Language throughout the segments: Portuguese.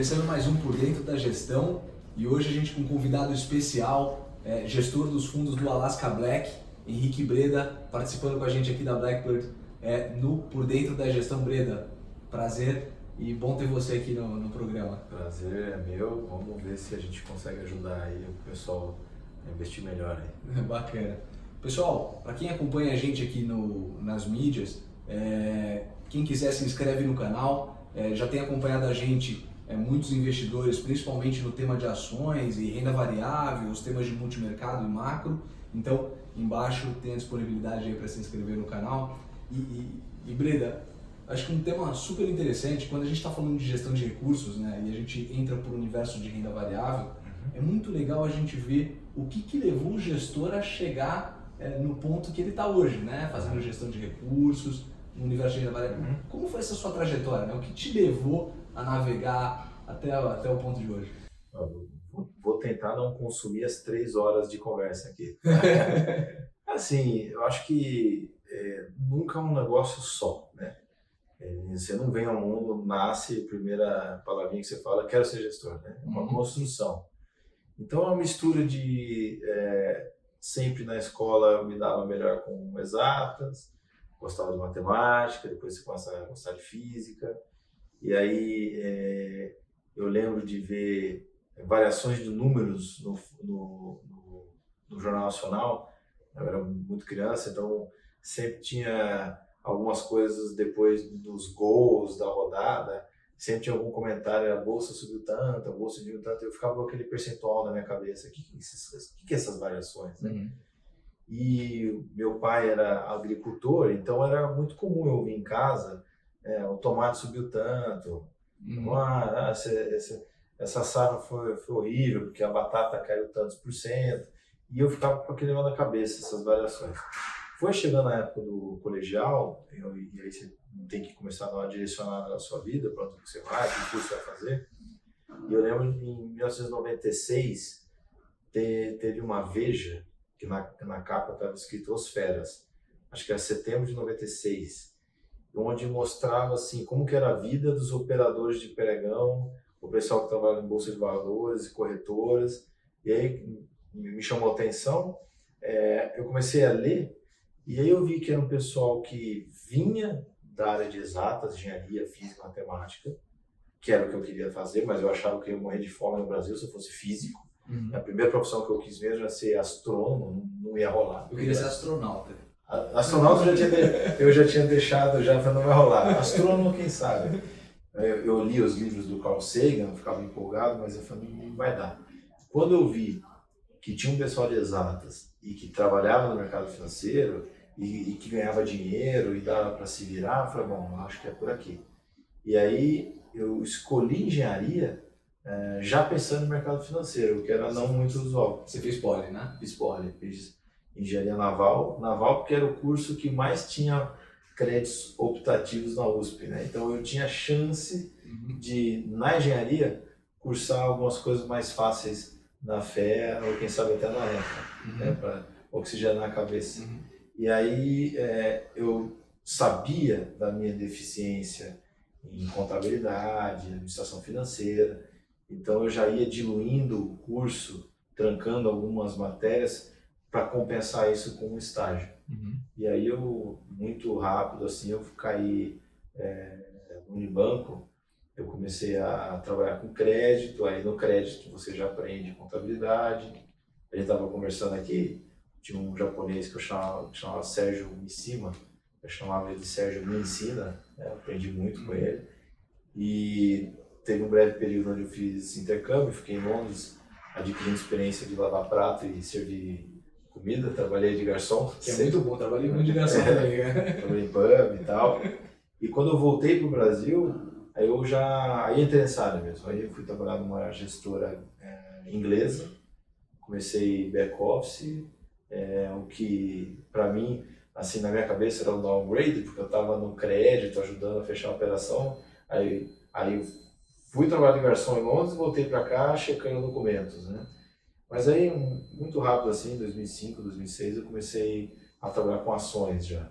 Começando mais um Por Dentro da Gestão e hoje a gente com um convidado especial, gestor dos fundos do Alaska Black, Henrique Breda, participando com a gente aqui da Blackbird no Por Dentro da Gestão. Breda, prazer e bom ter você aqui no programa. Prazer é meu, vamos ver se a gente consegue ajudar aí o pessoal a investir melhor aí. Bacana. Pessoal, para quem acompanha a gente aqui nas mídias, quem quiser se inscreve no canal, já tem acompanhado a gente muitos investidores, principalmente no tema de ações e renda variável, os temas de multimercado e macro. Então, embaixo tem a disponibilidade aí para se inscrever no canal. E Breda, acho que um tema super interessante, quando a gente está falando de gestão de recursos, né, e a gente entra para o universo de renda variável, é muito legal a gente ver o que levou o gestor a chegar no ponto que ele está hoje, né, fazendo gestão de recursos, no universo de renda variável. Como foi essa sua trajetória? Né? O que te levou a navegar até o ponto de hoje? Vou tentar não consumir as 3 horas de conversa aqui. Assim, eu acho que nunca é um negócio só, né? Você não vem ao mundo, nasce, a primeira palavrinha que você fala, quero ser gestor, né? É uma construção. Então é uma mistura de sempre na escola eu me dava melhor com exatas, gostava de matemática, depois você começa a gostar de física, e aí eu lembro de ver variações de números no Jornal Nacional. Eu era muito criança, então sempre tinha algumas coisas depois dos gols da rodada, sempre tinha algum comentário, a bolsa subiu tanto, a bolsa subiu tanto, eu ficava com aquele percentual na minha cabeça, o que é essas variações, né? E meu pai era agricultor, então era muito comum eu vir em casa, o tomate subiu tanto, essa safra foi horrível, porque a batata caiu tantos por cento, e eu ficava com aquele negócio na cabeça, essas variações. Foi chegando a época do colegial, e aí você tem que começar a dar uma direcionada na sua vida, para onde você vai, que curso você vai fazer. E eu lembro em 1996, teve uma Veja, que na capa estava escrito Os Feras, acho que era setembro de 96, onde mostrava assim, como que era a vida dos operadores de pregão, o pessoal que trabalha em bolsa de valores, corretoras, e aí me chamou a atenção, eu comecei a ler, e aí eu vi que era um pessoal que vinha da área de exatas, engenharia, física, matemática, que era o que eu queria fazer, mas eu achava que eu ia morrer de fome no Brasil se eu fosse físico. A primeira profissão que eu quis mesmo era ser astrônomo, não ia rolar. Eu queria ser astronauta. Astronauta eu já tinha deixado, já para não vai rolar. Astrônomo, quem sabe? Eu li os livros do Carl Sagan, ficava empolgado, mas eu falei, não vai dar. Quando eu vi que tinha um pessoal de exatas e que trabalhava no mercado financeiro e que ganhava dinheiro e dava para se virar, eu falei, bom, acho que é por aqui. E aí eu escolhi engenharia já pensando no mercado financeiro, o que era não muito usual. Você fez poli, né? Fiz poli, fiz engenharia naval porque era o curso que mais tinha créditos optativos na USP, né? Então eu tinha chance de, na engenharia, cursar algumas coisas mais fáceis na fé, ou quem sabe até na ECA, né? Para oxigenar a cabeça. E aí eu sabia da minha deficiência em contabilidade, administração financeira, então eu já ia diluindo o curso, trancando algumas matérias para compensar isso com um estágio. E aí eu, muito rápido assim, eu caí no Unibanco, eu comecei a trabalhar com crédito, aí no crédito você já aprende contabilidade. A gente estava conversando aqui, tinha um japonês que eu chamava Sérgio Mishima, eu chamava ele de Sérgio Me Ensina, né? Aprendi muito com ele. E teve um breve período onde eu fiz intercâmbio, fiquei em Londres, adquirindo experiência de lavar prato e servir comida, trabalhei de garçom. Que é muito bom, trabalhei muito de garçom também, né? Trabalhei em pub e tal. E quando eu voltei para o Brasil, aí entrei nessa área mesmo. Aí eu fui trabalhar numa gestora inglesa, comecei back-office, o que para mim, assim, na minha cabeça era um downgrade, porque eu estava no crédito, ajudando a fechar a operação. Aí fui trabalhar de garçom em Londres e voltei para cá checando documentos, né? Mas aí, muito rápido assim, em 2005, 2006, eu comecei a trabalhar com ações já.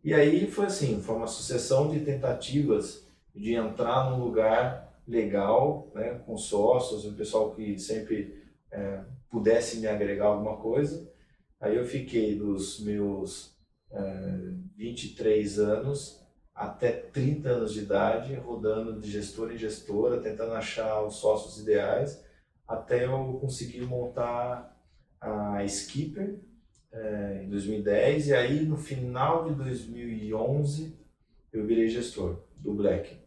E aí foi assim, foi uma sucessão de tentativas de entrar num lugar legal, né, com sócios, um pessoal que sempre pudesse me agregar alguma coisa. Aí eu fiquei dos meus 23 anos até 30 anos de idade, rodando de gestor em gestora, tentando achar os sócios ideais, até eu conseguir montar a Skipper em 2010, e aí no final de 2011 eu virei gestor do Black.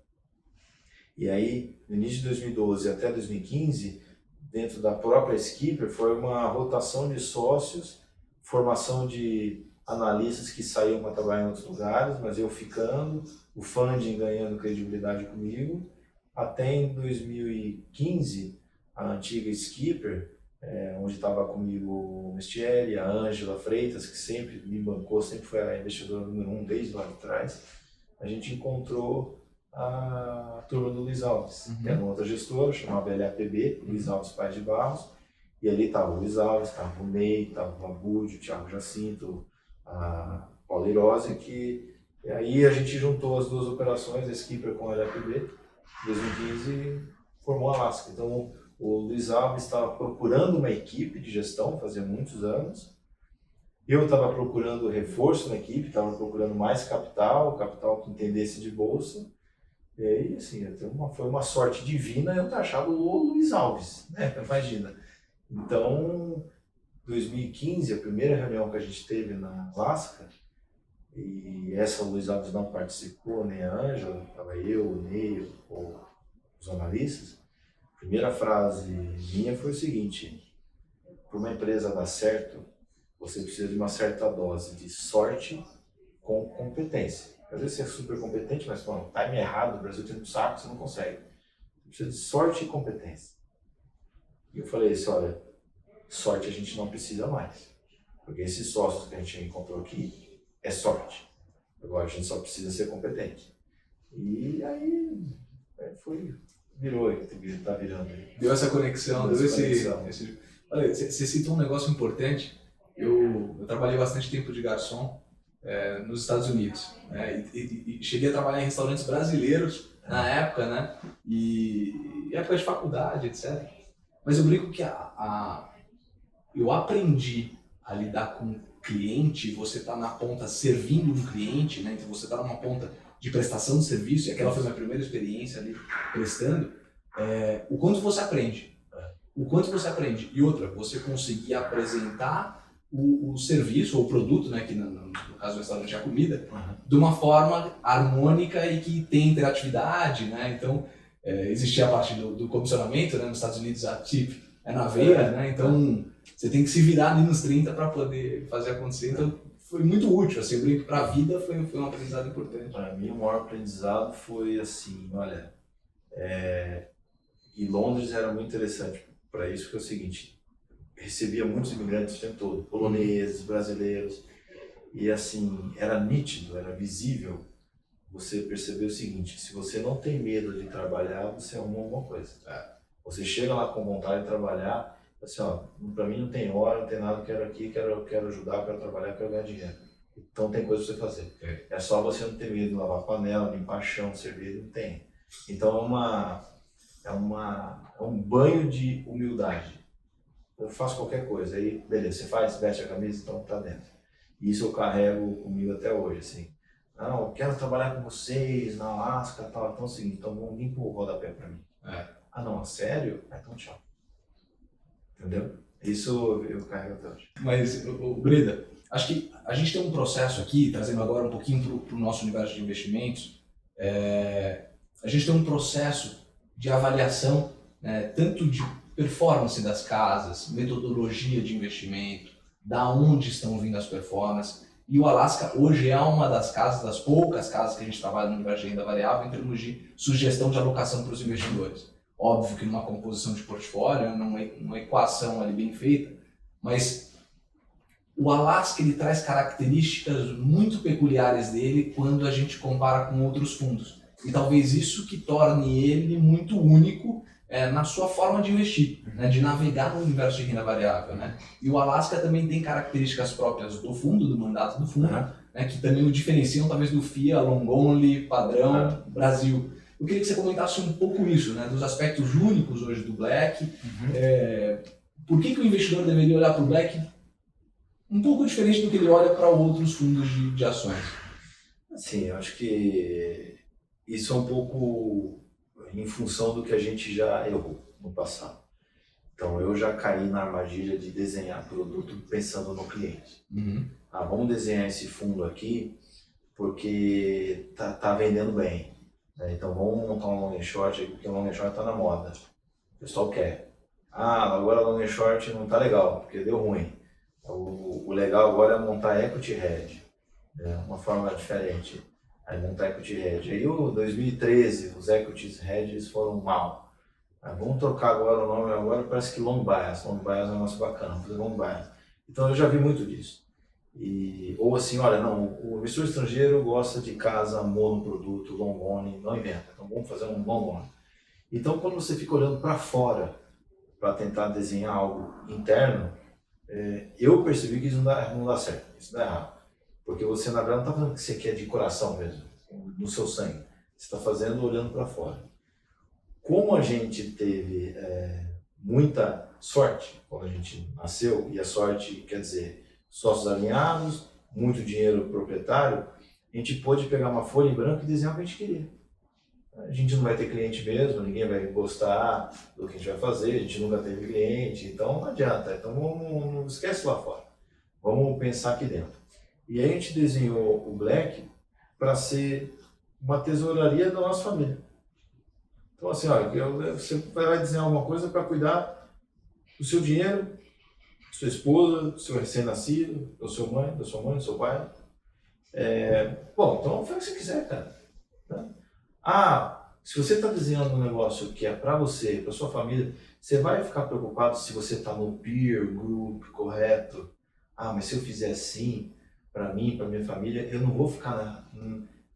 E aí, no início de 2012 até 2015, dentro da própria Skipper, foi uma rotação de sócios, formação de analistas que saíam para trabalhar em outros lugares, mas eu ficando, o funding ganhando credibilidade comigo, até em 2015, a antiga Skipper, onde estava comigo o Mestieri, a Ângela Freitas, que sempre me bancou, sempre foi a investidora número 1 desde lá de trás, a gente encontrou a turma do Luiz Alves, que era uma outra gestora, chamava LAPB, Luiz Alves Pais de Barros, e ali estava o Luiz Alves, estava o Ney, estava o Abud, o Thiago Jacinto, a Paula Irose, e aí a gente juntou as duas operações, a Skipper com a LAPB, em 2015 formou a Alaska. Então o Luiz Alves estava procurando uma equipe de gestão, fazia muitos anos, eu estava procurando reforço na equipe, estava procurando mais capital que entendesse de bolsa. E aí, assim, foi uma sorte divina eu ter achado o Luiz Alves, né? Imagina. Então, 2015, a primeira reunião que a gente teve na Alaska, e essa o Luiz Alves não participou, nem a Ângela, estava eu, o Ney, os analistas. A primeira frase minha foi o seguinte: para uma empresa dar certo, você precisa de uma certa dose de sorte com competência. Às vezes você é super competente, mas no time errado, o Brasil tem um saco, você não consegue. Você precisa de sorte e competência. E eu falei assim, olha, sorte a gente não precisa mais. Porque esses sócios que a gente encontrou aqui é sorte. Agora a gente só precisa ser competente. E aí virou, tá virando. Deu essa conexão, deu esse... Olha, você citou um negócio importante. Eu trabalhei bastante tempo de garçom nos Estados Unidos, né? E cheguei a trabalhar em restaurantes brasileiros na época, né? E época de faculdade, etc. Mas eu brinco que eu aprendi a lidar com o cliente, você está na ponta servindo um cliente, né? Então você está numa ponta de prestação de serviço, e aquela foi a minha primeira experiência ali prestando, o quanto você aprende. O quanto você aprende. E outra, você conseguir apresentar o serviço ou o produto, né, que no caso do restaurante é a comida, de uma forma harmônica e que tem interatividade, né? Então, existia a parte do comissionamento, né? Nos Estados Unidos a tip é na veia, né? Então, você tem que se virar ali nos 30 para poder fazer acontecer. Então, foi muito útil, assim, eu brinco, para a vida foi um aprendizado importante. Para mim, o maior aprendizado foi assim, olha, e Londres era muito interessante para isso, porque é o seguinte, recebia muitos imigrantes o tempo todo, poloneses, brasileiros, e assim, era nítido, era visível você perceber o seguinte, se você não tem medo de trabalhar, você arruma alguma coisa. Você chega lá com vontade de trabalhar, assim, ó, para mim não tem hora, não tem nada, quero aqui, quero ajudar, quero trabalhar, quero ganhar dinheiro. Então tem coisa para você fazer. É só você não ter medo de lavar panela, limpar chão, servir, não tem. Então é um banho de humildade. Eu faço qualquer coisa, aí beleza, você faz, veste a camisa, então tá dentro. E isso eu carrego comigo até hoje, assim. Não, eu quero trabalhar com vocês na Alaska, tal, então é o seguinte, então vamos limpar o rodapé para mim. Ah não, sério? Então tchau. Entendeu? Isso eu carrego até hoje. Mas, Breda, acho que a gente tem um processo aqui, trazendo agora um pouquinho para o nosso universo de investimentos, a gente tem um processo de avaliação, né, tanto de performance das casas, metodologia de investimento, da onde estão vindo as performances. E o Alaska hoje é uma das casas, das poucas casas que a gente trabalha no universo de renda variável em termos de sugestão de alocação para os investidores. Óbvio que numa composição de portfólio, numa equação ali bem feita, mas o Alaska ele traz características muito peculiares dele quando a gente compara com outros fundos. E talvez isso que torne ele muito único na sua forma de investir, né, de navegar no universo de renda variável, né? E o Alaska também tem características próprias do fundo, do mandato do fundo, né, que também o diferenciam talvez do FIA, Long Only, padrão, Brasil. Eu queria que você comentasse um pouco isso, né, dos aspectos únicos hoje do Black. Por que o investidor deveria olhar para o Black um pouco diferente do que ele olha para outros fundos de ações? Sim, eu acho que isso é um pouco em função do que a gente já errou no passado. Então, eu já caí na armadilha de desenhar produto pensando no cliente. Vamos desenhar esse fundo aqui porque tá vendendo bem, né? Então, vamos montar um long and short aqui, porque o long and short está na moda. O pessoal quer. Agora long and short não está legal, porque deu ruim. O legal agora é montar equity hedge, né? Uma forma diferente. Aí montar equity hedge. Aí, em 2013, os equity hedges foram mal. Vamos trocar agora o nome, agora parece que long bias. Long bias é um negócio bacana, fazer long bias. Então eu já vi muito disso. Ou assim, olha, não, o investidor estrangeiro gosta de casa monoproduto, long only, não inventa. Então vamos fazer um long only. Então quando você fica olhando para fora para tentar desenhar algo interno, eu percebi que isso não dá certo, isso dá errado. Porque você na verdade não está fazendo o que você quer de coração mesmo, no seu sangue. Você está fazendo olhando para fora. Como a gente teve muita sorte quando a gente nasceu, e a sorte quer dizer sócios alinhados, muito dinheiro proprietário, a gente pôde pegar uma folha em branco e desenhar o que a gente queria. A gente não vai ter cliente mesmo, ninguém vai gostar do que a gente vai fazer, a gente nunca teve cliente, então não adianta. Então não esquece lá fora, vamos pensar aqui dentro. E aí a gente desenhou o Black para ser uma tesouraria da nossa família. Então assim, olha, você vai desenhar alguma coisa para cuidar do seu dinheiro, da sua esposa, do seu recém-nascido, da sua mãe, do seu pai. Bom, então faz o que você quiser, cara. Né? Se você está desenhando um negócio que é para você, para sua família, você vai ficar preocupado se você está no peer group correto. Mas se eu fizer assim, para mim, para minha família, eu não vou ficar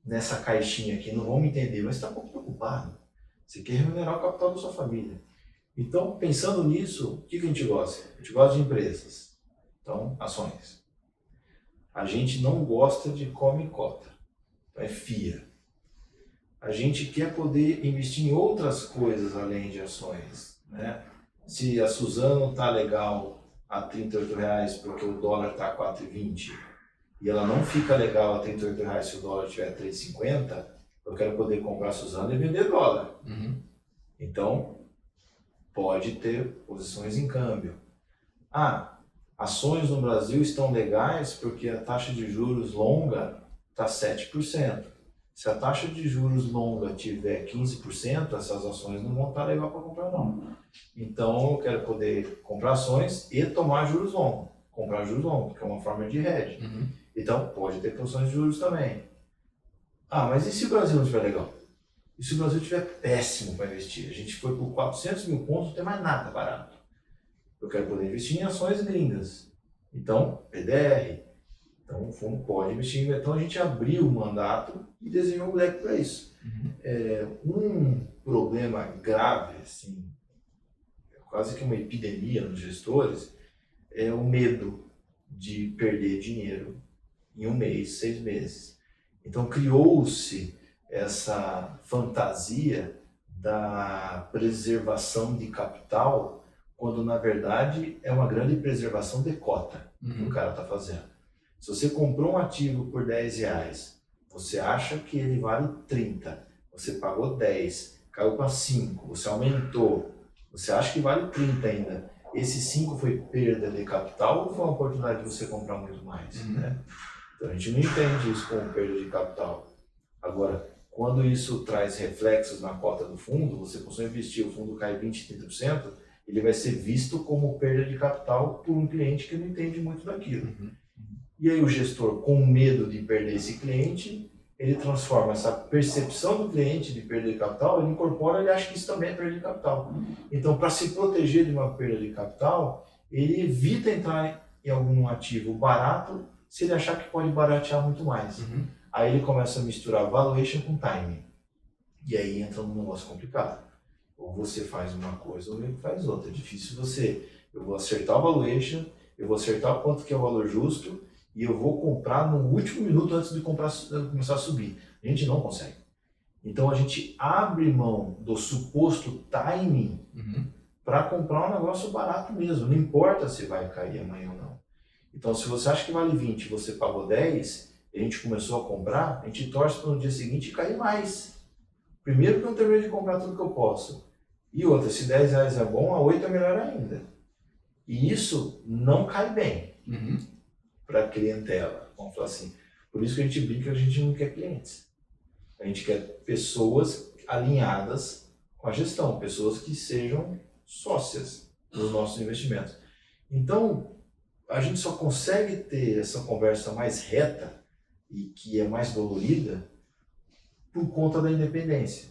nessa caixinha aqui, não vão me entender, mas está um pouco preocupado. Você quer remunerar o capital da sua família. Então, pensando nisso, o que a gente gosta? A gente gosta de empresas. Então, ações. A gente não gosta de come e cota. Então, é FIA. A gente quer poder investir em outras coisas além de ações, né? Se a Suzano está legal a R$38 porque o dólar está a 4,20 e ela não fica legal a R$38 se o dólar estiver a 3,50, eu quero poder comprar a Suzano e vender dólar. Então, pode ter posições em câmbio. Ações no Brasil estão legais porque a taxa de juros longa está 7%. Se a taxa de juros longa tiver 15%, essas ações não vão estar legal para comprar não. Então eu quero poder comprar ações e tomar juros longos. Comprar juros longos, que é uma forma de hedge. Então pode ter posições de juros também. Mas e se o Brasil não estiver legal? E se o Brasil estiver péssimo para investir? A gente foi por 400 mil pontos, não tem mais nada barato. Eu quero poder investir em ações gringas. Então, PDR. Então, o fundo pode investir. Então, a gente abriu o mandato e desenhou o Black para isso. Um problema grave, assim, quase que uma epidemia nos gestores, é o medo de perder dinheiro em 1 mês, 6 meses. Então, criou-se essa fantasia da preservação de capital, quando, na verdade, é uma grande preservação de cota que o cara está fazendo. Se você comprou um ativo por R$10, você acha que ele vale 30, você pagou 10, caiu para 5, você aumentou, você acha que vale 30 ainda. Esse 5 foi perda de capital ou foi uma oportunidade de você comprar muito mais? Né? Então a gente não entende isso como perda de capital. Agora, quando isso traz reflexos na cota do fundo, você começou a investir, o fundo cai 20%, 30%, ele vai ser visto como perda de capital por um cliente que não entende muito daquilo. E aí o gestor, com medo de perder esse cliente, ele transforma essa percepção do cliente de perda de capital, ele incorpora e acha que isso também é perda de capital. Então, para se proteger de uma perda de capital, ele evita entrar em algum ativo barato se ele achar que pode baratear muito mais. Aí ele começa a misturar valuation com timing. E aí entra num negócio complicado. Ou você faz uma coisa ou ele faz outra. É difícil eu vou acertar o valuation, eu vou acertar quanto que é o valor justo, e eu vou comprar no último minuto antes de começar a subir. A gente não consegue. Então a gente abre mão do suposto timing para comprar um negócio barato mesmo. Não importa se vai cair amanhã ou não. Então se você acha que vale 20 e você pagou 10, e a gente começou a comprar, a gente torce para no dia seguinte cair mais. Primeiro que eu não terminei de comprar tudo que eu posso. E outra, se 10 reais é bom, a 8 é melhor ainda. E isso não cai bem para a clientela. Vamos falar assim. Por isso que a gente brinca que a gente não quer clientes. A gente quer pessoas alinhadas com a gestão, pessoas que sejam sócias dos nossos investimentos. Então, a gente só consegue ter essa conversa mais reta e que é mais dolorida por conta da independência,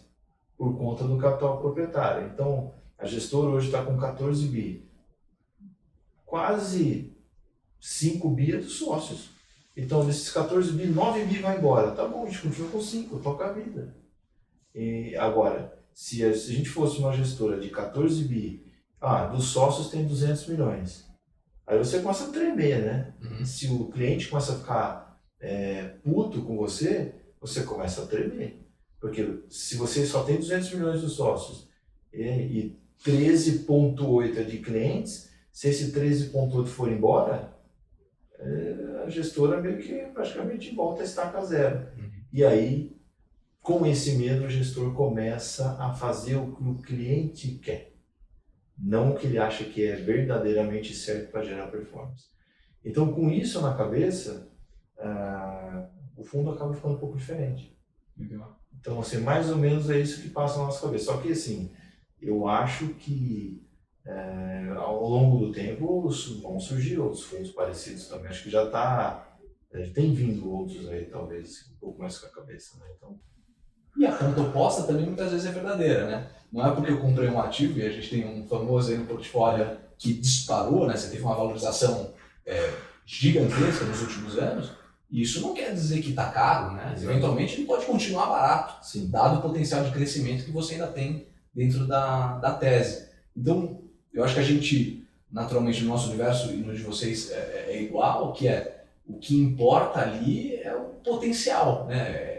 por conta do capital proprietário. Então, a gestora hoje está com 14 bi. Quase 5 bi é dos sócios. Então, desses 14 bi, 9 bi vai embora. Tá bom, a gente continua com 5, toca a vida. E agora, se a gente fosse uma gestora de 14 bi, dos sócios tem 200 milhões. Aí você começa a tremer, né? Se o cliente começa a ficar puto com você, você começa a tremer. Porque se você só tem 200 milhões de sócios e 13,8 é de clientes, se esse 13,8 for embora, a gestora meio que praticamente volta a estaca zero. E aí, com esse medo, o gestor começa a fazer o que o cliente quer, não o que ele acha que é verdadeiramente certo para gerar performance. Então, com isso na cabeça, o fundo acaba ficando um pouco diferente. Legal. Então, assim, mais ou menos é isso que passa na nossa cabeça. Só que, assim, eu acho que ao longo do tempo vão surgir outros fundos parecidos também. Acho que já tem vindo outros aí, talvez, um pouco mais com a cabeça, né? Então... E a ponta oposta também muitas vezes é verdadeira, né? Não é porque eu comprei um ativo, e a gente tem um famoso aí no portfólio que disparou, né? Você teve uma valorização gigantesca nos últimos anos, e isso não quer dizer que está caro, né? Eventualmente ele pode continuar barato, Sim, dado o potencial de crescimento que você ainda tem dentro da tese. Então, eu acho que a gente, naturalmente, no nosso universo e no de vocês é igual, que o que importa ali é o potencial, né?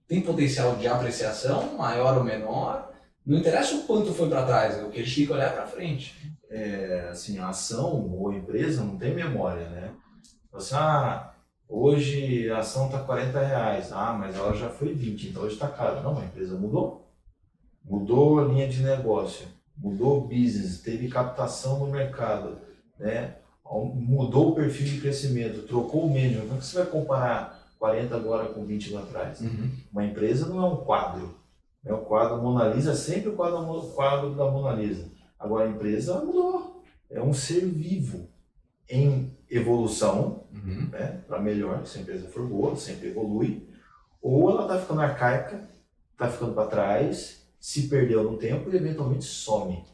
Tem potencial de apreciação, maior ou menor, não interessa o quanto foi para trás, é o que a gente tem que olhar para frente. Assim, a ação ou a empresa não tem memória, né? Você, hoje a ação está R$40, mas ela já foi 20, então hoje está caro. Não, a empresa mudou. Mudou a linha de negócio, mudou o business, teve captação no mercado, né? Mudou o perfil de crescimento, trocou o manager. Como é que você vai comparar 40 agora com 20 lá atrás? Uma empresa não é um quadro. O quadro Mona Lisa é sempre o quadro da Mona Lisa. Agora a empresa mudou. É um ser vivo em evolução, né? Para melhor, se a empresa for boa, sempre evolui. Ou ela está ficando arcaica, está ficando para trás, se perdeu no tempo e eventualmente some.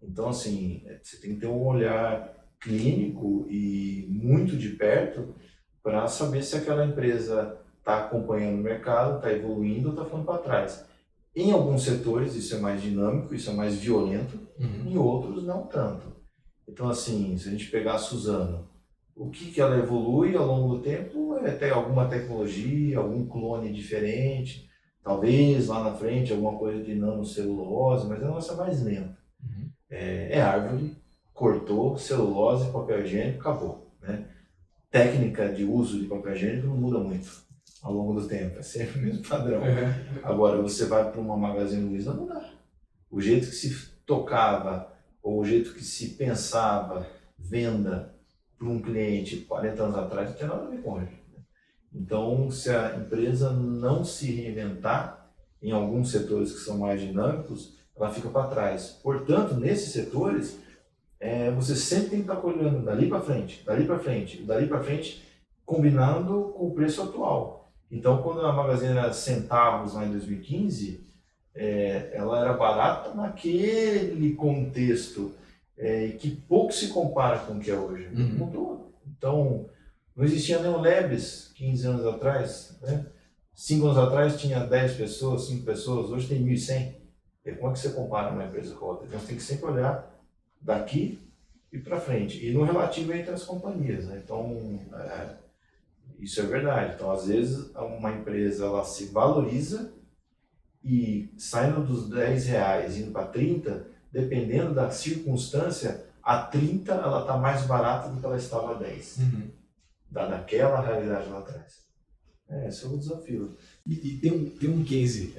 Então, assim, você tem que ter um olhar clínico e muito de perto para saber se aquela empresa está acompanhando o mercado, está evoluindo ou está ficando para trás. Em alguns setores isso é mais dinâmico, isso é mais violento, em outros não tanto. Então, assim, se a gente pegar a Suzano, o que ela evolui ao longo do tempo é ter alguma tecnologia, algum clone diferente, talvez lá na frente alguma coisa de nanocelulose, mas a nossa é mais lenta. É árvore, cortou, celulose, papel higiênico, acabou, né? Técnica de uso de papel higiênico não muda muito ao longo do tempo, é sempre o mesmo padrão. Agora, você vai para uma Magazine Luiza, não dá. O jeito que se tocava, ou o jeito que se pensava venda para um cliente 40 anos atrás, não tem nada a ver com hoje. Então, se a empresa não se reinventar em alguns setores que são mais dinâmicos, ela fica para trás. Portanto, nesses setores, você sempre tem que estar olhando dali para frente, dali para frente, dali para frente, combinando com o preço atual. Então, quando a Magazine era centavos lá em 2015, ela era barata naquele contexto que pouco se compara com o que é hoje. Mudou. Então, não existia nem o Lebes 15 anos atrás, né? 5 anos atrás tinha 10 pessoas, 5 pessoas, hoje tem 1.100. E como é que você compara uma empresa com a outra? Então, você tem que sempre olhar daqui e para frente. E no relativo entre as companhias, né? Então, isso é verdade. Então, às vezes, uma empresa ela se valoriza e saindo dos R$ 10 indo para 30, dependendo da circunstância, a 30 ela está mais barata do que ela estava a 10, dada aquela realidade lá atrás. Esse é o desafio. E tem um case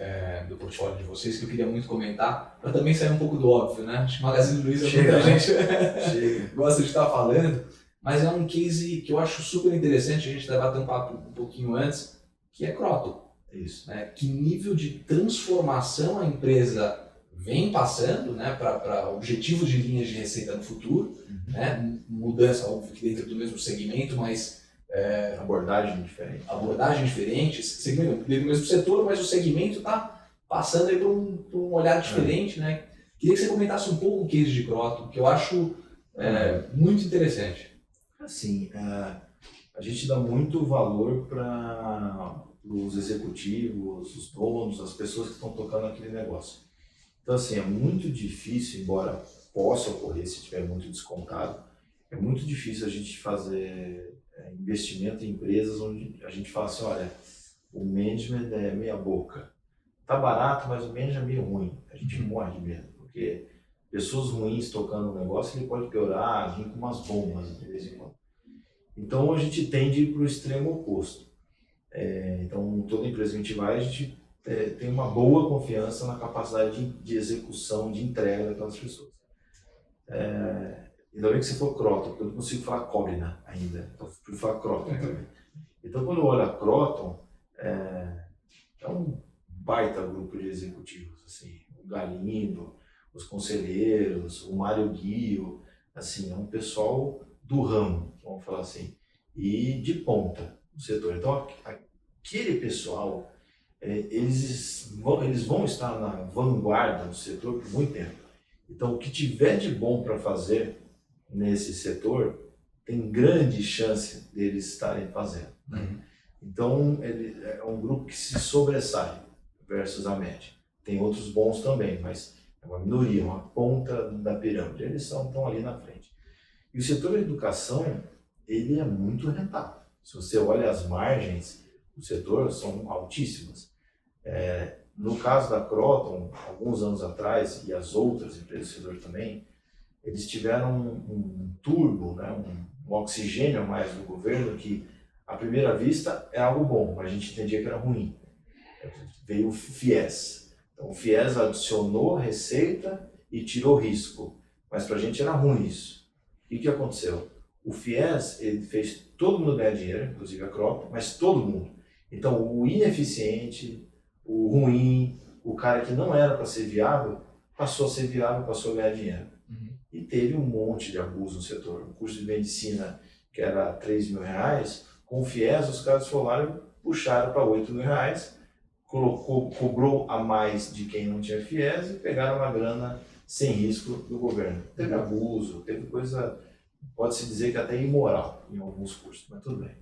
do portfólio de vocês que eu queria muito comentar, para também sair um pouco do óbvio, né? Acho que Magazine Luiza muita gente gosta de estar falando, mas é um case que eu acho super interessante, a gente vai bater um papo um pouquinho antes, que é Kroton. Isso. Né? Que nível de transformação a empresa vem passando, né, para objetivos de linhas de receita no futuro, né? Mudança, óbvio que dentro do mesmo segmento, mas abordagem diferente. Abordagens diferentes, segmento dentro do mesmo setor, mas o segmento está passando aí por um olhar diferente, né? Queria que você comentasse um pouco o case de Kroton, que eu acho muito interessante. Assim, a gente dá muito valor para os executivos, os donos, as pessoas que estão tocando aquele negócio. Então, assim, é muito difícil, embora possa ocorrer se estiver muito descontado, é muito difícil a gente fazer investimento em empresas onde a gente fala assim, olha, o management é meia boca. Tá barato, mas o management é meio ruim. A gente morre de medo, porque pessoas ruins tocando o negócio, ele pode piorar, vir com umas bombas de vez em quando. Então, a gente tende a ir para o extremo oposto. Então, toda empresa que a gente vai, a gente tem uma boa confiança na capacidade de execução, de entrega daquelas pessoas. Ainda bem que você falou Kroton, porque eu não consigo falar Cogna ainda, então eu prefiro falar Kroton também. Então, quando eu olho a Kroton, é um baita grupo de executivos, assim, o Galindo, os conselheiros, o Mário Guio, assim, é um pessoal do ramo, vamos falar assim, e de ponta no setor. Então, aquele pessoal, eles vão estar na vanguarda do setor por muito tempo. Então, o que tiver de bom para fazer nesse setor, tem grande chance deles estarem fazendo. Então, ele é um grupo que se sobressai versus a média. Tem outros bons também, mas é uma minoria, uma ponta da pirâmide. Eles estão ali na frente. E o setor da educação, ele é muito rentável. Se você olha as margens do setor, são altíssimas. No caso da Kroton, alguns anos atrás, e as outras empresas do setor também, eles tiveram um turbo, né, um oxigênio a mais do governo que, à primeira vista, é algo bom, mas a gente entendia que era ruim. Veio o FIES. Então, o FIES adicionou receita e tirou risco, mas para a gente era ruim isso. E o que aconteceu? O FIES, ele fez todo mundo ganhar dinheiro, inclusive a Kroton, mas todo mundo. Então, o ineficiente, o ruim, o cara que não era para ser viável, passou a ser viável, passou a ganhar dinheiro. E teve um monte de abuso no setor. O curso de medicina, que era R$3.000, com o FIES, os caras foram e puxaram para R$8.000, cobrou a mais de quem não tinha FIES e pegaram uma grana sem risco do governo. Teve abuso, teve coisa, pode-se dizer que até imoral em alguns cursos, mas tudo bem.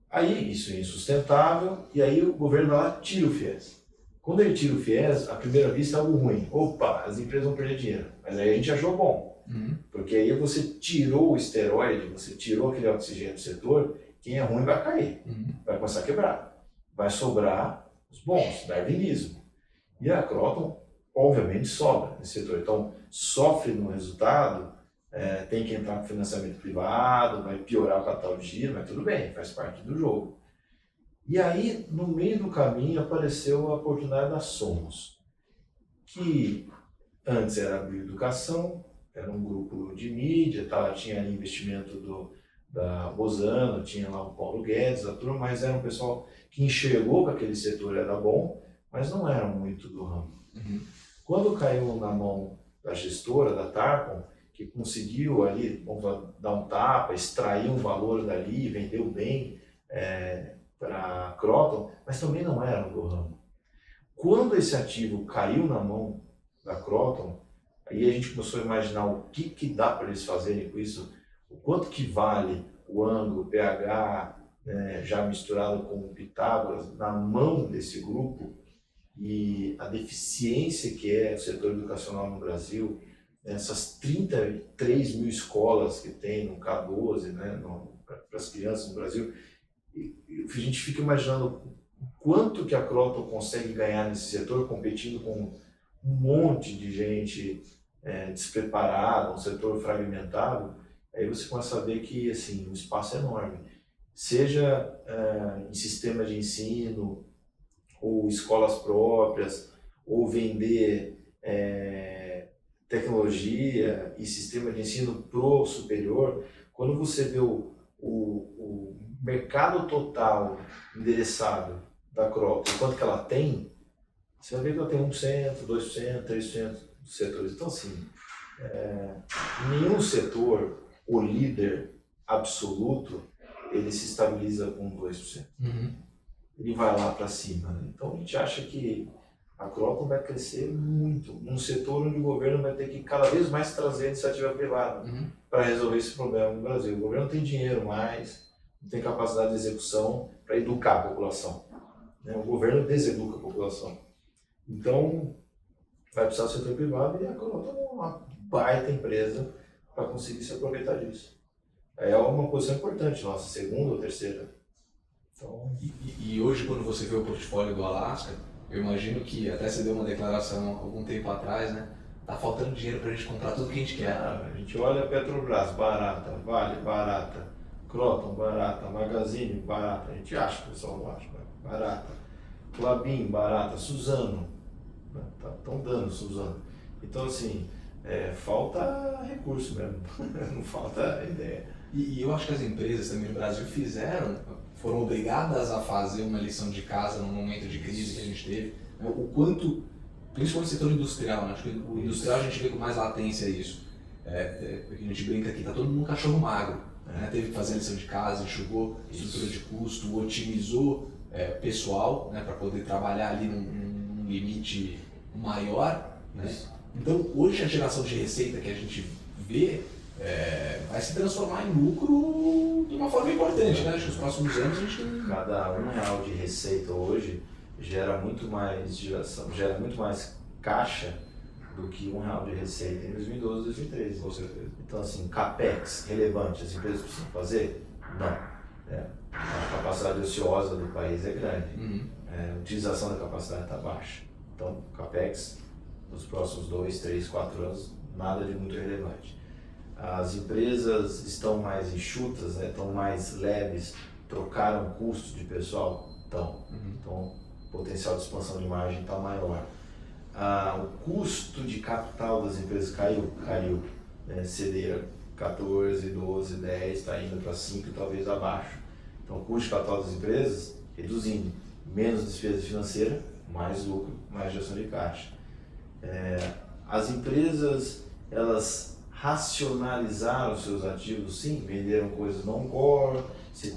Aí isso é insustentável e aí o governo vai lá e tira o FIES. Quando ele tira o FIES, à primeira vista é algo ruim. Opa, as empresas vão perder dinheiro. Mas aí a gente achou bom. Porque aí você tirou o esteroide, você tirou aquele oxigênio do setor, quem é ruim vai cair. Vai começar a quebrar. Vai sobrar os bons, darwinismo. E a Kroton, obviamente, sobra nesse setor. Então, sofre no resultado, tem que entrar com financiamento privado, vai piorar o capital de giro, mas tudo bem, faz parte do jogo. E aí, no meio do caminho, apareceu a oportunidade da Somos, que antes era a Bioeducação, era um grupo de mídia, tinha ali investimento da Bozano, tinha lá o Paulo Guedes, a turma, mas era um pessoal que enxergou que aquele setor era bom, mas não era muito do ramo. Quando caiu na mão da gestora, da Tarpon, que conseguiu ali, vamos dar um tapa, extrair um valor dali, vendeu bem, para a Kroton, mas também não eram do ramo. Quando esse ativo caiu na mão da Kroton, aí a gente começou a imaginar o que dá para eles fazerem com isso, o quanto que vale o ângulo, o pH, já misturado com o Pitágoras, na mão desse grupo, e a deficiência que é o setor educacional no Brasil, essas 33 mil escolas que tem no K12, né, para as crianças no Brasil, a gente fica imaginando quanto que a Croton consegue ganhar nesse setor, competindo com um monte de gente despreparada, um setor fragmentado, aí você começa a ver que assim, o espaço é enorme. Seja em sistema de ensino, ou escolas próprias, ou vender tecnologia e sistema de ensino pro superior, quando você vê o mercado total endereçado da Croton, quanto que ela tem, você vai ver que ela tem 1%, 2%, 3% dos setores. Então, assim, nenhum setor, o líder absoluto, ele se estabiliza com 2%. Ele vai lá para cima. Né? Então, a gente acha que a Croton vai crescer muito, num setor onde o governo vai ter que cada vez mais trazer iniciativa privada para resolver esse problema no Brasil. O governo não tem dinheiro mais, não tem capacidade de execução para educar a população. Né? O governo deseduca a população. Então, vai precisar do setor privado e a Croton é uma baita empresa para conseguir se aproveitar disso. É uma posição importante nossa, segunda ou terceira. Então... E hoje, quando você vê o portfólio do Alasca, eu imagino que, até você deu uma declaração algum tempo atrás, né? Tá faltando dinheiro para a gente comprar tudo que a gente quer. A gente olha a Petrobras, barata, Vale, barata, Croton, barata, Magazine, barata, a gente acha, o pessoal não acha, barata, Klabin, barata, Suzano, estão dando Suzano. Então, assim, falta recurso mesmo, não falta ideia. E eu acho que as empresas também no Brasil foram obrigadas a fazer uma lição de casa no momento de crise que a gente teve. O quanto, principalmente no setor industrial, né? Acho que o industrial a gente vê com mais latência isso. Porque a gente brinca aqui, tá todo mundo cachorro magro. Né? Teve que fazer a lição de casa, enxugou estrutura de custo, otimizou pessoal, né? Para poder trabalhar ali num limite maior. Né? Então, hoje a geração de receita que a gente vê vai se transformar em lucro de uma forma importante, né? Acho que nos próximos anos a gente tem... Cada R$1 de receita hoje gera muito mais caixa do que R$1 de receita em 2012, 2013. Com certeza. Então, assim, capex relevante, as empresas precisam fazer? Não. A capacidade ociosa do país é grande. A utilização da capacidade está baixa. Então, capex, nos próximos 2, 3, 4 anos, nada de muito relevante. As empresas estão mais enxutas, né? Estão mais leves, trocaram custo de pessoal? Então, o potencial de expansão de margem está maior. O custo de capital das empresas caiu. Né? CDI 14, 12, 10, está indo para 5, talvez abaixo. Então, o custo de capital das empresas reduzindo, menos despesa financeira, mais lucro, mais geração de caixa. As empresas, elas racionalizaram seus ativos, sim, venderam coisas não core, se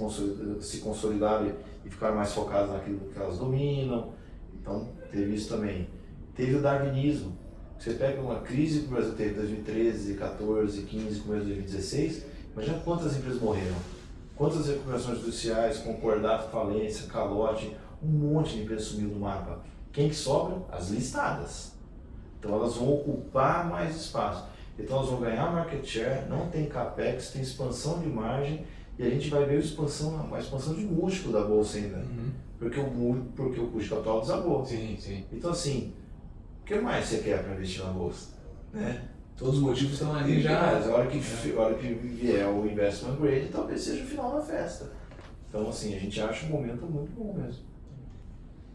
consolidaram e ficaram mais focadas naquilo que elas dominam. Então, teve isso também. Teve o darwinismo. Você pega uma crise que o Brasil teve em 2013, 14, 15, começo de 2016, imagina quantas empresas morreram. Quantas recuperações judiciais, concordato, falência, calote, um monte de empresas sumiu do mapa. Quem que sobra? As listadas. Então elas vão ocupar mais espaço. Então elas vão ganhar market share, não tem capex, tem expansão de margem e a gente vai ver uma expansão de múltiplo da bolsa ainda. Porque o custo de capital desabou. Sim. Então assim, o que mais você quer para investir na bolsa? Né? Todos os motivos estão ali já. Mas a hora que vier o investment grade, talvez seja o final da festa. Então assim, a gente acha um momento muito bom mesmo.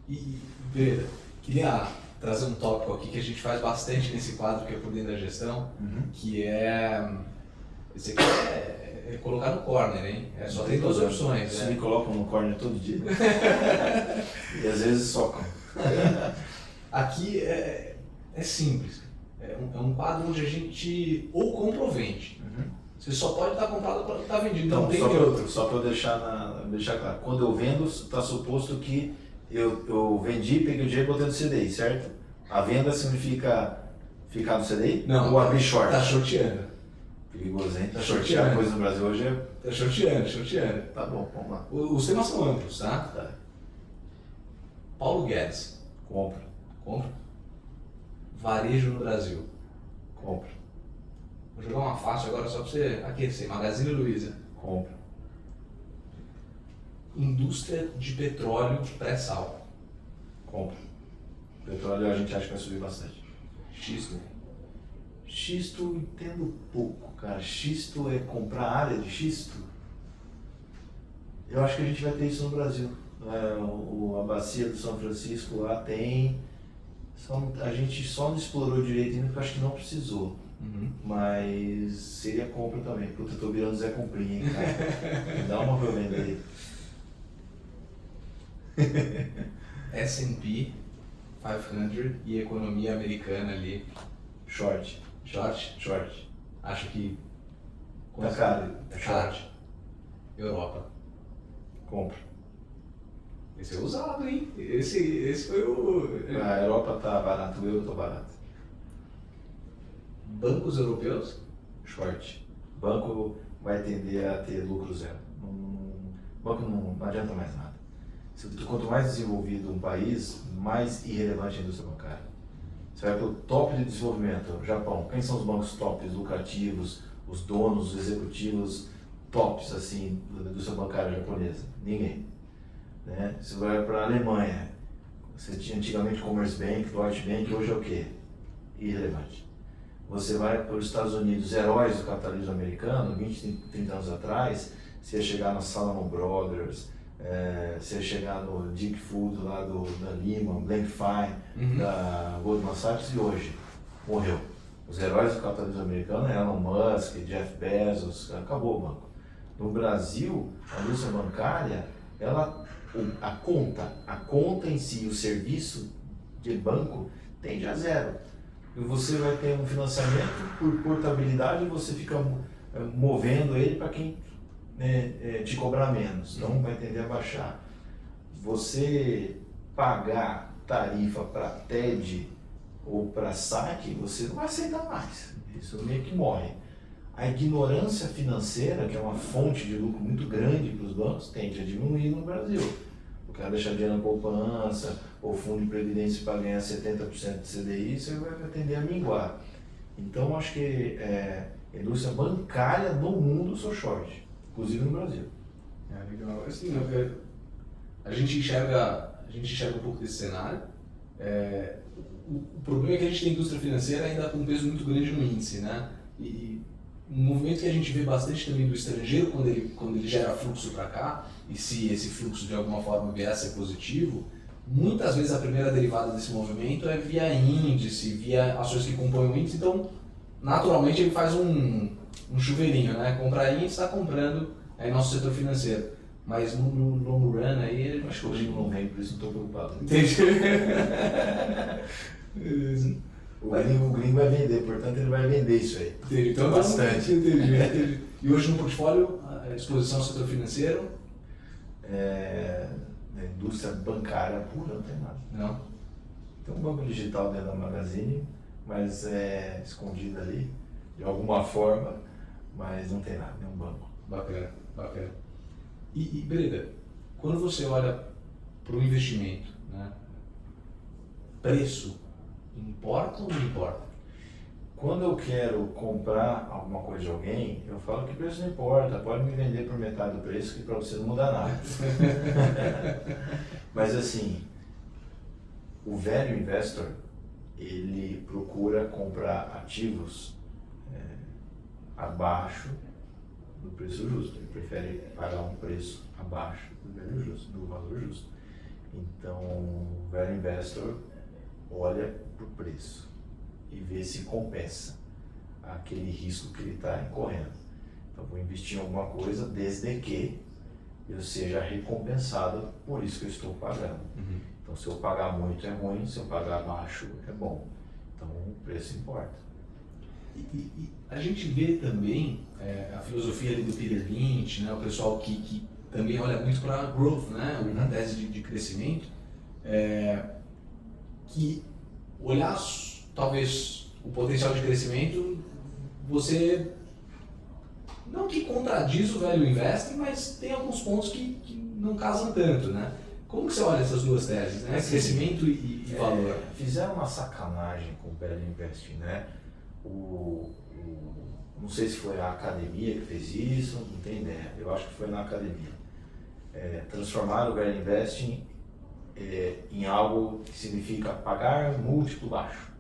E Vera, queria trazer um tópico aqui que a gente faz bastante nesse quadro que é Por Dentro da Gestão, que esse aqui é colocar no corner, hein? Só tem duas opções. Vocês me colocam no corner todo dia. E às vezes socam. Aqui é simples. É um quadro onde a gente ou compra ou vende. Você só pode estar comprado quando está vendido. Então, não tem outro. Só para eu deixar claro. Quando eu vendo, está suposto que eu vendi, peguei o dinheiro e botei no CDI, certo? A venda significa ficar no CDI? Não. Ou abrir short? Está shorteando. Perigoso, hein? Tá Shortear coisa no Brasil hoje é... Está shorteando. Tá bom, vamos lá. Os temas são amplos, tá? Tá. Paulo Guedes. Compra. Varejo no Brasil. Compra. Vou jogar uma fácil agora só para você aquecer. Magazine Luiza. Compra. Indústria de petróleo pré-sal. Compra. Petróleo a gente acha que vai subir bastante. Xisto. Xisto entendo pouco, cara. Xisto é comprar área de xisto? Eu acho que a gente vai ter isso no Brasil. A bacia do São Francisco lá tem. A gente só não explorou direito ainda porque eu acho que não precisou. Mas seria compra também. Puta, eu tô virando Zé Comprinha, hein, cara. Dá uma pra eu vender. S&P 500 e economia americana ali. Short. Short. Acho que... Tá caro. É short. Europa. Compra. Esse é usado, hein? Esse foi o... A Europa tá barato, o euro tá barato. Bancos europeus? Short. Banco vai tender a ter lucro zero. Banco não adianta mais nada. Quanto mais desenvolvido um país, mais irrelevante a indústria bancária. Você vai para o top de desenvolvimento, Japão. Quem são os bancos tops, lucrativos, os donos, os executivos tops assim, da indústria bancária japonesa? Ninguém. Né? Você vai para a Alemanha, você tinha antigamente Commerzbank, Deutsche Bank, hoje é o quê? Irrelevante. Você vai para os Estados Unidos, heróis do capitalismo americano, 20, 30 anos atrás, você ia chegar na Salomon Brothers, você ia chegar no Dick Food lá da Lehman, Blank Fine, da Goldman Sachs, e hoje morreu. Os heróis do capitalismo americano é Elon Musk, Jeff Bezos, acabou o banco. No Brasil, a indústria bancária, a conta em si, o serviço de banco tende a zero. E você vai ter um financiamento por portabilidade e você fica movendo ele para quem te cobrar menos, então vai tender a baixar. Você pagar tarifa para TED ou para saque, você não vai aceitar mais, isso meio que morre. A ignorância financeira, que é uma fonte de lucro muito grande para os bancos, tende a diminuir no Brasil. O cara deixar dinheiro na poupança, ou fundo de previdência para ganhar 70% de CDI, você vai tender a minguar. Então, acho que a indústria bancária no mundo sou short, inclusive no Brasil. Legal. Assim, a gente enxerga um pouco desse cenário. O problema é que a gente tem indústria financeira ainda com um peso muito grande no índice, né? E um movimento que a gente vê bastante também do estrangeiro, quando ele gera fluxo para cá, e se esse fluxo de alguma forma vier a ser positivo, muitas vezes a primeira derivada desse movimento é via índice, via ações que compõem o índice, então naturalmente ele faz um chuveirinho, né? Comprar índice está comprando nosso setor financeiro, mas no long run aí Acho que o gringo não vem, por isso não estou preocupado. Entendi. O gringo vai vender, portanto ele vai vender isso aí. Entendi. Então bastante. Entendi. E hoje no portfólio, a exposição ao setor financeiro? Na indústria bancária pura não tem nada. Não. Tem um banco digital dentro da Magazine, mas é escondido ali, de alguma forma, mas não tem nada, nenhum banco. Bacana. E Breda, quando você olha para o investimento, né, preço importa ou não importa? Quando eu quero comprar alguma coisa de alguém, eu falo que preço não importa, pode me vender por metade do preço que para você não muda nada. Mas assim, o value investor, ele procura comprar ativos abaixo do preço justo, ele prefere pagar um preço abaixo do valor justo. Então, o value investor olha para o preço e vê se compensa aquele risco que ele está incorrendo. Então, vou investir em alguma coisa desde que eu seja recompensado por isso que eu estou pagando. Então, se eu pagar muito é ruim, se eu pagar baixo é bom. Então, o preço importa. E a gente vê também a filosofia ali do Peter Lynch, né, o pessoal que também olha muito para growth, né, a tese de crescimento, que olhar talvez o potencial de crescimento, você não que contradiz o value investing, mas tem alguns pontos que não casam tanto, né? Como que você olha essas duas teses, né? Crescimento e valor? Fizeram uma sacanagem com o value investing, né? Não sei se foi a academia que fez isso, não tenho ideia. Eu acho que foi na academia. Transformaram o value investing em algo que significa pagar múltiplo baixo.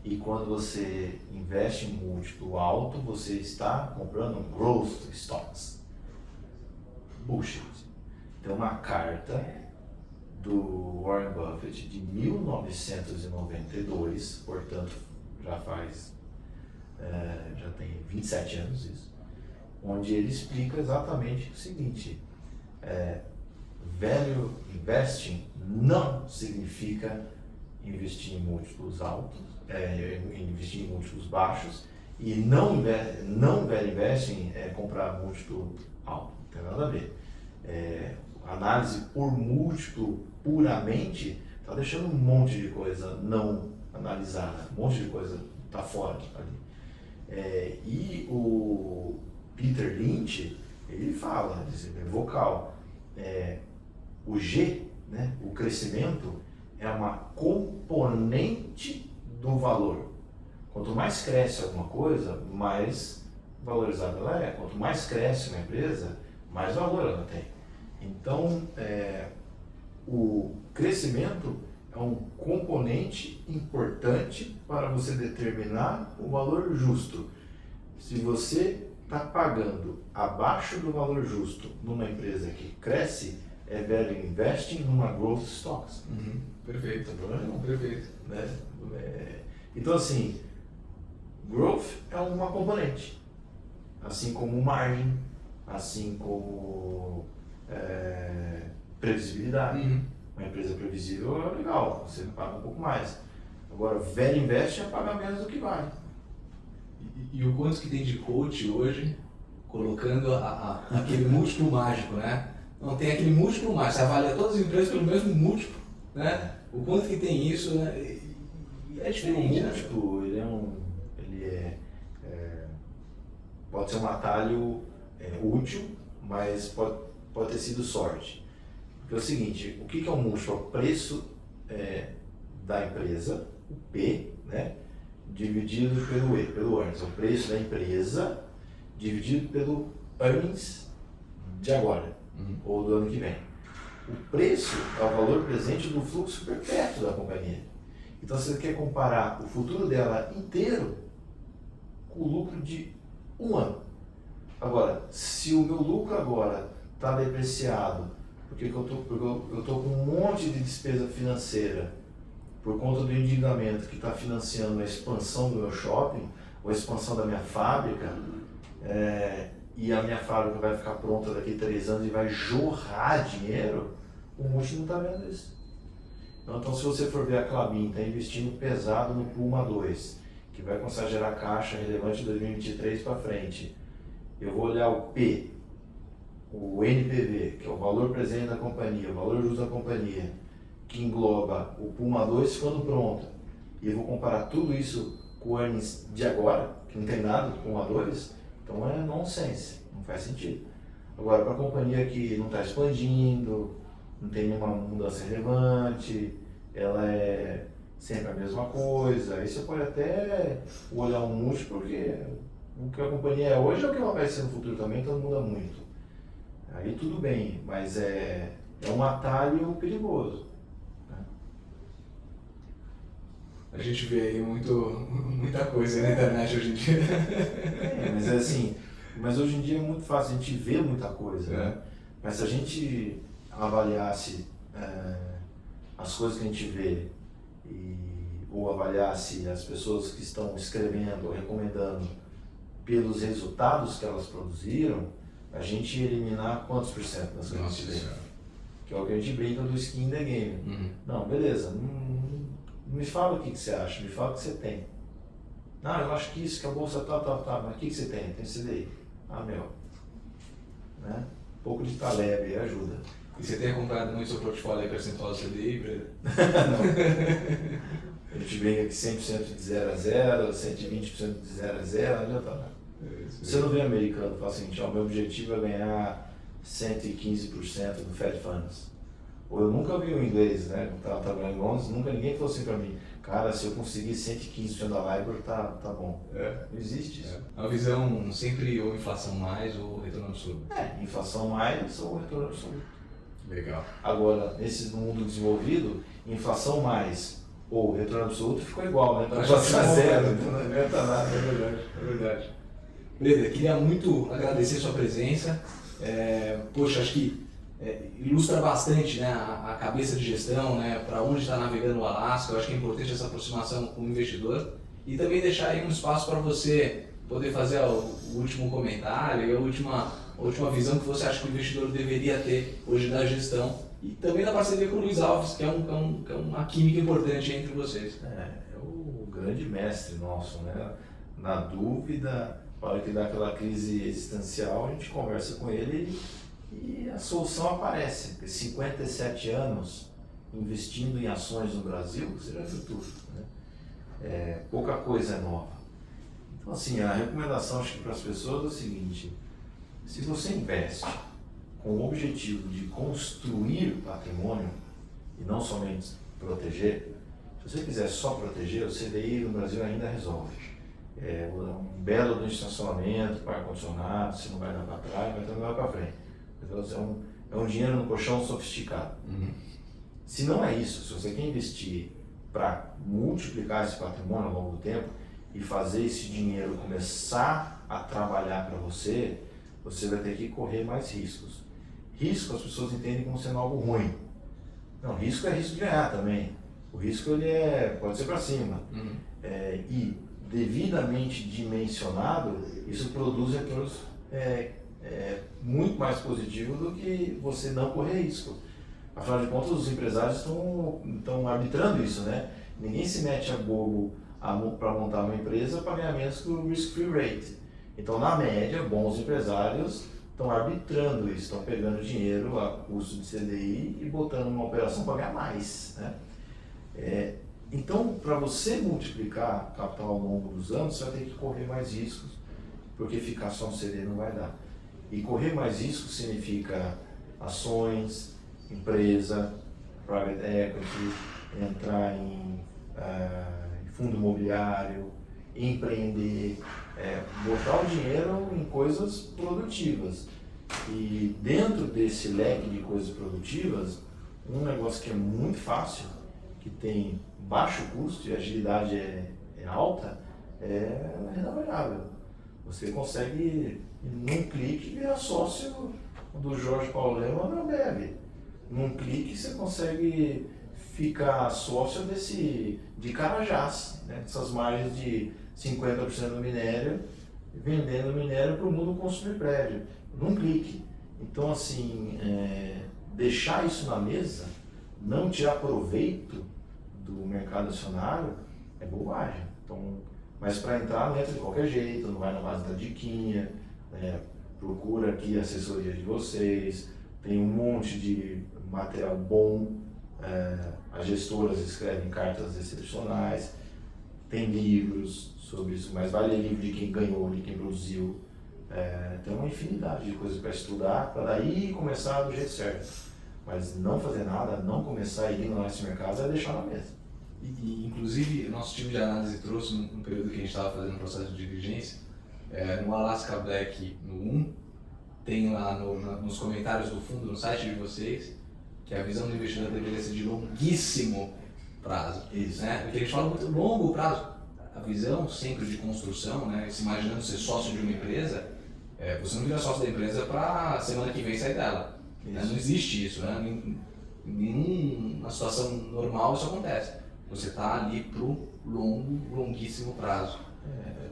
E quando você investe em múltiplo alto, você está comprando growth stocks. Bullshit. Tem uma carta do Warren Buffett de 1992, portanto já tem 27 anos isso, onde ele explica exatamente o seguinte: value investing não significa investir em múltiplos altos, investir em múltiplos baixos, e não value investing é comprar múltiplo alto, não tem nada a ver. Análise por múltiplo puramente está deixando um monte de coisa não analisada, um monte de coisa está fora ali. E o Peter Lynch, ele fala, vocal, o G, né, o crescimento, é uma componente do valor. Quanto mais cresce alguma coisa, mais valorizada ela é. Quanto mais cresce uma empresa, mais valor ela tem. Então, o crescimento é um componente importante para você determinar o valor justo. Se você está pagando abaixo do valor justo numa empresa que cresce, é value investing numa growth stocks. Perfeito. Não, perfeito. Né? Então, assim, growth é uma componente, assim como margem, assim como previsibilidade. Uma empresa previsível é legal, você paga um pouco mais. Agora, value investing é pagar menos do que vale. E o quanto que tem de coach hoje, colocando aquele múltiplo mágico, né? Não tem aquele múltiplo mágico, você avalia todas as empresas pelo mesmo múltiplo, né? O quanto que tem isso, né? É diferente, o múltiplo, né? Pode ser um atalho útil, mas pode ter sido sorte. Porque é o seguinte, o que é um múltiplo? É o preço da empresa, o P, né? Dividido pelo E, pelo earnings. É o preço da empresa dividido pelo earnings de agora, ou do ano que vem. O preço é o valor presente do fluxo perpétuo da companhia. Então, você quer comparar o futuro dela inteiro com o lucro de um ano. Agora, se o meu lucro agora está depreciado, porque eu estou com um monte de despesa financeira por conta do endividamento que está financiando a expansão do meu shopping, ou a expansão da minha fábrica, e a minha fábrica vai ficar pronta daqui a 3 anos e vai jorrar dinheiro, o multi não está vendo isso. Então, se você for ver a Klabin, está investindo pesado no Puma 2, que vai começar a gerar caixa relevante de 2023 para frente. Eu vou olhar o P, o NPV, que é o valor presente da companhia, o valor justo da companhia, que engloba o Puma 2 ficando pronto, e eu vou comparar tudo isso com o earnings de agora, que não tem nada com o Puma 2, então é nonsense, não faz sentido. Agora, para a companhia que não está expandindo, não tem nenhuma mudança relevante, ela é sempre a mesma coisa, aí você pode até olhar um múltiplo, porque o que a companhia é hoje é o que ela vai ser no futuro também, então não muda muito. Aí tudo bem, mas é um atalho perigoso. A gente vê aí muita coisa na internet hoje em dia. Mas assim, hoje em dia é muito fácil, a gente vê muita coisa, né? Mas se a gente avaliasse as coisas que a gente vê, ou avaliasse as pessoas que estão escrevendo ou recomendando pelos resultados que elas produziram, a gente ia eliminar quantos por cento das coisas que a gente vê? Que é o que a gente brinca do skin in the game. Não, beleza, não me fala o que você acha, me fala o que você tem. Não, eu acho que isso, que a bolsa tá, mas o que você tem? Tem CDI. Ah, meu. Né? Um pouco de Taleb aí ajuda. E você tem acompanhado muito seu portfólio aí percentual do CDI, Breno? Não. A gente vem aqui 100% de 0 a 0, 120% de 0 a 0, já tá. Você não vê americano, fala o seguinte, meu objetivo é ganhar 115% do Fed Funds. Ou eu nunca vi o inglês, né? Eu estava trabalhando em Londres, nunca ninguém falou assim para mim, cara, se eu conseguir 115% da LIBOR, tá bom. Não existe isso. É uma visão sempre ou inflação mais ou retorno absurdo. Inflação mais ou retorno absoluto. Legal. Agora, nesse mundo desenvolvido, inflação mais ou retorno absoluto ficou igual, né? Para inflação zero, então não adianta nada. É verdade, é verdade. Breda, queria muito agradecer a sua presença. Poxa, acho que ilustra bastante, né, a cabeça de gestão, né, para onde está navegando o Alasca. Eu acho que é importante essa aproximação com o investidor e também deixar aí um espaço para você poder fazer o último comentário e a última visão que você acha que o investidor deveria ter hoje da gestão e também da parceria com o Luiz Alves, que é uma química importante entre vocês. É o grande mestre nosso, né? Na dúvida, na hora que dá aquela crise existencial, a gente conversa com ele e a solução aparece. Porque 57 anos investindo em ações no Brasil, você já viu tudo, né? Pouca coisa é nova. Então, assim, a recomendação acho que para as pessoas é o seguinte: se você investe com o objetivo de construir patrimônio e não somente proteger, se você quiser só proteger, o CDI no Brasil ainda resolve. Um belo do estacionamento, para ar-condicionado, se não vai dar para trás, mas também vai para frente. Então, é um dinheiro no colchão sofisticado. Uhum. Se não é isso, se você quer investir para multiplicar esse patrimônio ao longo do tempo e fazer esse dinheiro começar a trabalhar para você, você vai ter que correr mais riscos. Risco as pessoas entendem como sendo algo ruim. Não, risco é risco de ganhar também. O risco pode ser para cima. Uhum. E devidamente dimensionado, isso produz retornos muito mais positivos do que você não correr risco. Afinal de contas, os empresários estão arbitrando isso, né? Ninguém se mete a bobo para montar uma empresa para ganhar menos que o risk-free rate. Então, na média, bons empresários estão arbitrando isso, estão pegando dinheiro a custo de CDI e botando numa operação para ganhar mais, né? Então, para você multiplicar capital ao longo dos anos, você vai ter que correr mais riscos, porque ficar só no CDI não vai dar. E correr mais riscos significa ações, empresa, private equity, entrar em fundo imobiliário, empreender, botar o dinheiro em coisas produtivas. E dentro desse leque de coisas produtivas, um negócio que é muito fácil, que tem baixo custo e a agilidade é alta, é a renda variável. Você consegue, num clique, virar sócio do Jorge Paulo Lemann na Ambev. Num clique você consegue ficar sócio de Carajás, né? Essas margens de 50% do minério, vendendo minério para o mundo consumir prédio, num clique. Então, assim, deixar isso na mesa, não tirar proveito do mercado acionário, é bobagem. Então, mas para entrar, não entra de qualquer jeito, não vai na base da diquinha, procura aqui a assessoria de vocês, tem um monte de material bom, as gestoras escrevem cartas excepcionais, tem livros sobre isso, mas vale livro de quem ganhou, de quem produziu, tem uma infinidade de coisas para estudar, para daí começar do jeito certo. Mas não fazer nada, não começar a ignorar esse mercado, é deixar na mesa. E inclusive, nosso time de análise trouxe, num período que a gente estava fazendo o processo de diligência, no Alaska Black, no 1, tem lá nos comentários do fundo, no site de vocês, que a visão do investidor deveria ser de longuíssimo prazo. Isso. Né? Porque a gente fala muito longo prazo. A visão sempre de construção, né? Se imaginando ser sócio de uma empresa, você não vira sócio da empresa para semana que vem sair dela. Né? Não existe isso. Né? Em nenhuma situação normal isso acontece. Você está ali para o longuíssimo prazo.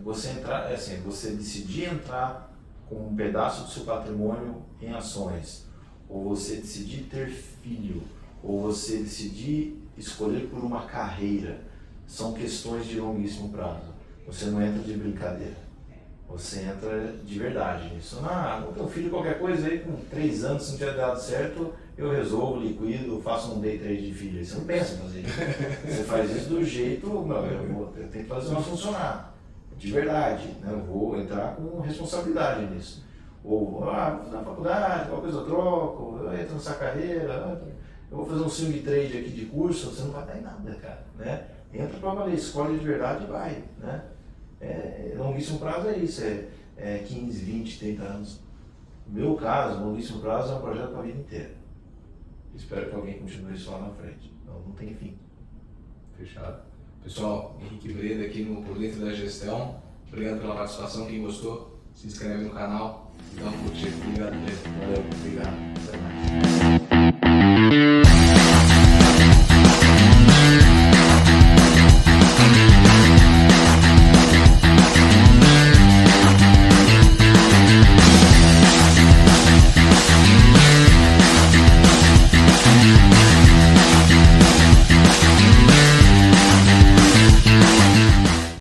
Você entrar, você decidir entrar com um pedaço do seu patrimônio em ações, ou você decidir ter filho, ou você decidir escolher por uma carreira, são questões de longuíssimo prazo. Você não entra de brincadeira, você entra de verdade nisso. Não tenho filho, qualquer coisa aí, com 3 anos, se não tiver dado certo, eu resolvo, liquido, faço um day trade de filho. Você não pensa em fazer isso. Você faz isso do jeito, eu tenho que fazer uma funcionar. De verdade, né? Eu vou entrar com responsabilidade nisso. Ou, vou fazer uma faculdade, qualquer coisa eu troco, eu entro nessa carreira, eu vou fazer um swing trade aqui de curso, você não vai dar em nada, cara, né? Entra para valer, escolhe de verdade e vai, né? Longuíssimo prazo é isso, 15, 20, 30 anos. No meu caso, longuíssimo prazo é um projeto para a vida inteira. espero que alguém continue isso lá na frente. Então não tem fim. Fechado. Pessoal, Henrique Breda aqui no Por Dentro da Gestão. Obrigado pela participação. Quem gostou, se inscreve no canal e dá um curtir. Obrigado, Pedro. Valeu, obrigado. Até mais.